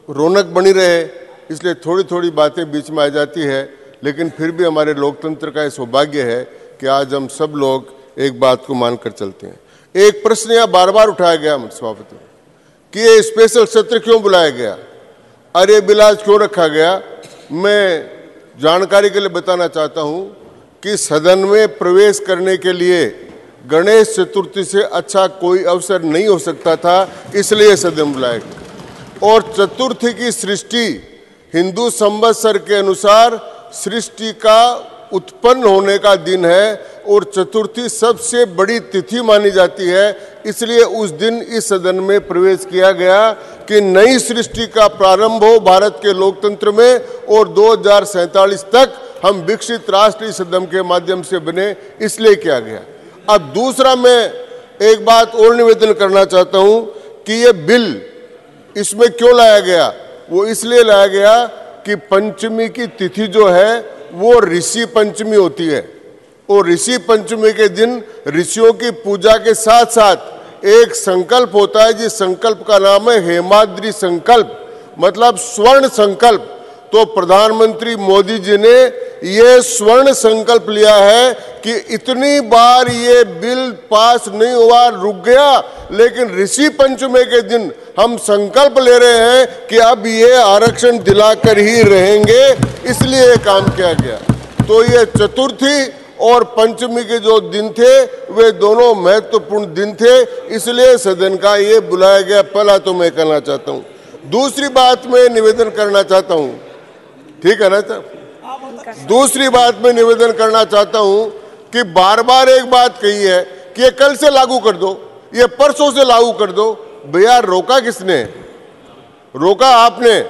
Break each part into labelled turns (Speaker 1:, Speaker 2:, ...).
Speaker 1: रौनक बनी रहे, इसलिए थोड़ी थोड़ी बातें बीच में आ जाती है, लेकिन फिर भी हमारे लोकतंत्र का ये सौभाग्य है कि आज हम सब लोग एक बात को मानकर चलते हैं। एक प्रश्न यहाँ बार बार उठाया गया सभापति कि ये स्पेशल सत्र क्यों बुलाया गया, अरे बिलाज क्यों रखा गया। मैं जानकारी के लिए बताना चाहता हूँ कि सदन में प्रवेश करने के लिए गणेश चतुर्थी से अच्छा कोई अवसर नहीं हो सकता था, इसलिए सदन बुलाया गया। और चतुर्थी की सृष्टि हिंदू संवत्सर के अनुसार सृष्टि का उत्पन्न होने का दिन है और चतुर्थी सबसे बड़ी तिथि मानी जाती है, इसलिए उस दिन इस सदन में प्रवेश किया गया कि नई सृष्टि का प्रारंभ हो भारत के लोकतंत्र में और 2047 तक हम विकसित राष्ट्र इस सदन के माध्यम से बने, इसलिए किया गया। अब दूसरा मैं एक बात और निवेदन करना चाहता हूं कि ये बिल इसमें क्यों लाया गया। वो इसलिए लाया गया कि पंचमी की तिथि जो है वो ऋषि पंचमी होती है और ऋषि पंचमी के दिन ऋषियों की पूजा के साथ साथ एक संकल्प होता है, जिस संकल्प का नाम है हेमाद्रि संकल्प, मतलब स्वर्ण संकल्प। तो प्रधानमंत्री मोदी जी ने ये स्वर्ण संकल्प लिया है कि इतनी बार ये बिल पास नहीं हुआ, रुक गया, लेकिन ऋषि पंचमी के दिन हम संकल्प ले रहे हैं कि अब ये आरक्षण दिलाकर ही रहेंगे, इसलिए ये काम किया गया। तो ये चतुर्थी और पंचमी के जो दिन थे वे दोनों महत्वपूर्ण दिन थे, इसलिए सदन का ये बुलाया गया। पहला तो मैं कहना चाहता हूँ। दूसरी बात मैं निवेदन करना चाहता हूँ, ठीक है ना सर। दूसरी बात मैं निवेदन करना चाहता हूं कि बार बार एक बात कही है कि ये कल से लागू कर दो, ये परसों से लागू कर दो। भैया रोका किसने? रोका आपने।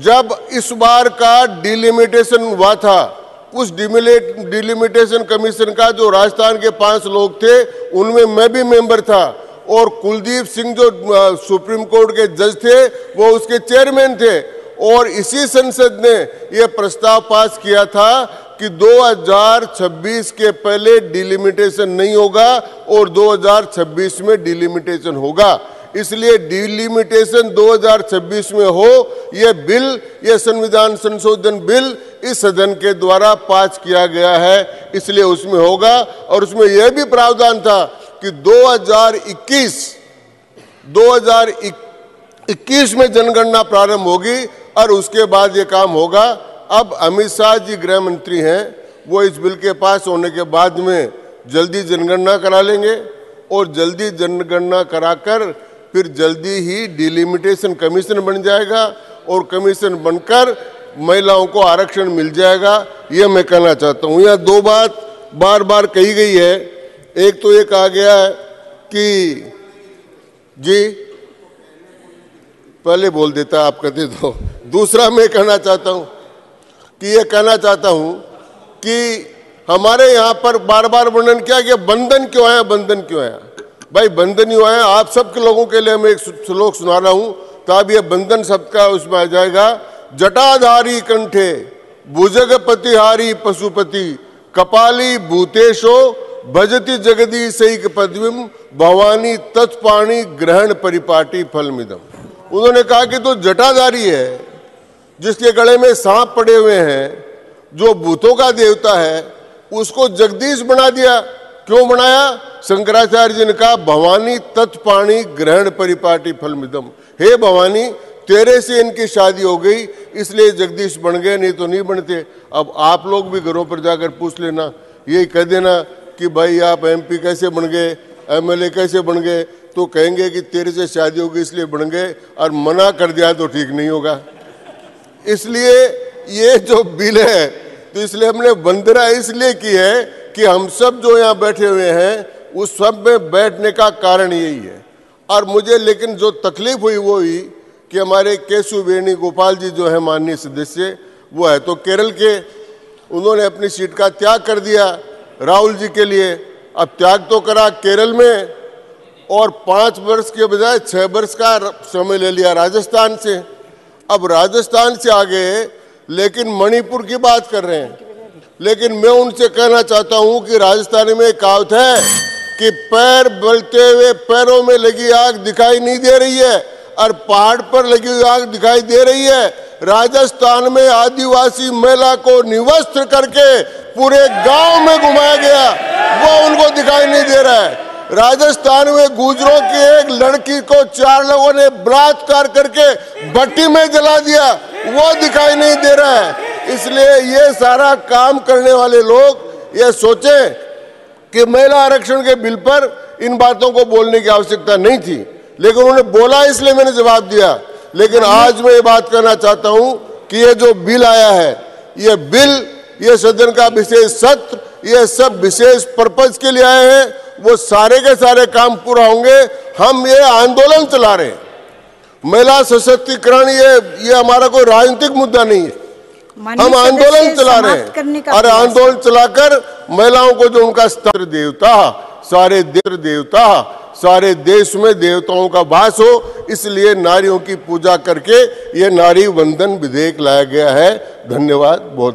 Speaker 1: जब इस बार का डिलिमिटेशन हुआ था, उस डिलिमिटेशन कमीशन का जो राजस्थान के 5 लोग थे उनमें मैं भी मेंबर था और कुलदीप सिंह जो सुप्रीम कोर्ट के जज थे वो उसके चेयरमैन थे। और इसी संसद ने यह प्रस्ताव पास किया था कि 2026 के पहले डिलिमिटेशन नहीं होगा और 2026 में डिलिमिटेशन होगा, इसलिए डिलिमिटेशन 2026 में हो। यह बिल, यह संविधान संशोधन बिल इस सदन के द्वारा पास किया गया है, इसलिए उसमें होगा। और उसमें यह भी प्रावधान था कि 2021 में जनगणना प्रारंभ होगी और उसके बाद ये काम होगा। अब अमित शाह जी गृह मंत्री हैं, वो इस बिल के पास होने के बाद में जल्दी जनगणना करा लेंगे और जल्दी जनगणना कराकर फिर जल्दी ही डिलिमिटेशन कमीशन बन जाएगा और कमीशन बनकर महिलाओं को आरक्षण मिल जाएगा। ये मैं कहना चाहता हूँ। यहाँ 2 बात बार बार कही गई है। एक तो ये कहा गया है कि जी पहले बोल देता, आप कहते तो। दूसरा मैं कहना चाहता हूं कि ये कहना चाहता हूं कि हमारे यहाँ पर बार बार वर्णन किया गया बंधन क्यों आया, बंधन क्यों आया। भाई बंधन क्यों आया, आप सबके लोगों के लिए मैं एक श्लोक सुना रहा हूं, तब ये बंधन शब्द का उसमें आ जाएगा। जटाधारी कंठे भुजगपतिहारी पशुपति कपाली भूतेशो भजति जगदीशैक पदवीम भवानी तत्पाणी ग्रहण परिपाटी फलमिदम। उन्होंने कहा कि तो जटाधारी है, जिसके गले में सांप पड़े हुए हैं, जो भूतों का देवता है, उसको जगदीश बना दिया। क्यों बनाया? शंकराचार्य जी ने कहा भवानी तत्पाणी ग्रहण परिपाटी फलमिदम। हे भवानी, तेरे से इनकी शादी हो गई इसलिए जगदीश बन गए, नहीं तो नहीं बनते। अब आप लोग भी घरों पर जाकर पूछ लेना, ये कह देना कि भाई आप MP कैसे बन गए, MLA कैसे बन गए, तो कहेंगे कि तेरे से शादी होगी इसलिए बन गए, और मना कर दिया तो ठीक नहीं होगा। इसलिए ये जो बिल है, तो इसलिए हमने वंदना इसलिए की है कि हम सब जो यहाँ बैठे हुए हैं उस सब में बैठने का कारण यही है। और मुझे लेकिन जो तकलीफ हुई वो हुई कि हमारे केशव वेणुगोपाल जी जो है माननीय सदस्य, वो है तो केरल के, उन्होंने अपनी सीट का त्याग कर दिया राहुल जी के लिए। अब त्याग तो करा केरल में और 5 वर्ष के बजाय 6 वर्ष का समय ले लिया राजस्थान से। अब राजस्थान से आ गए, लेकिन मणिपुर की बात कर रहे हैं। लेकिन मैं उनसे कहना चाहता हूं कि राजस्थान में कहावत है कि पैर बलते हुए पैरों में लगी आग दिखाई नहीं दे रही है। और पहाड़ पर लगी हुई आग दिखाई दे रही है। राजस्थान में आदिवासी महिला को निवस्त्र करके पूरे गांव में घुमाया गया, वो उनको दिखाई नहीं दे रहा है। राजस्थान में गुजरों की एक लड़की को 4 लोगों ने बलात्कार करके भट्टी में जला दिया, वो दिखाई नहीं दे रहा है। इसलिए ये सारा काम करने वाले लोग ये सोचें कि महिला आरक्षण के बिल पर इन बातों को बोलने की आवश्यकता नहीं थी, लेकिन उन्होंने बोला इसलिए मैंने जवाब दिया। लेकिन आज मैं ये बात करना चाहता हूं कि ये जो बिल आया है, ये बिल, ये सदन का विशेष सत्र, ये सब विशेष पर्पज के लिए आए हैं। वो सारे के सारे काम पूरा होंगे। हम ये आंदोलन चला रहे हैं, महिला सशक्तिकरण, ये हमारा कोई राजनीतिक मुद्दा नहीं है। हम आंदोलन चला रहे हैं और आंदोलन चलाकर महिलाओं को जो उनका स्तर देवता, सारे देश में देवताओं का वास हो, इसलिए नारियों की पूजा करके ये नारी वंदन विधेयक लाया गया है। धन्यवाद बहुत।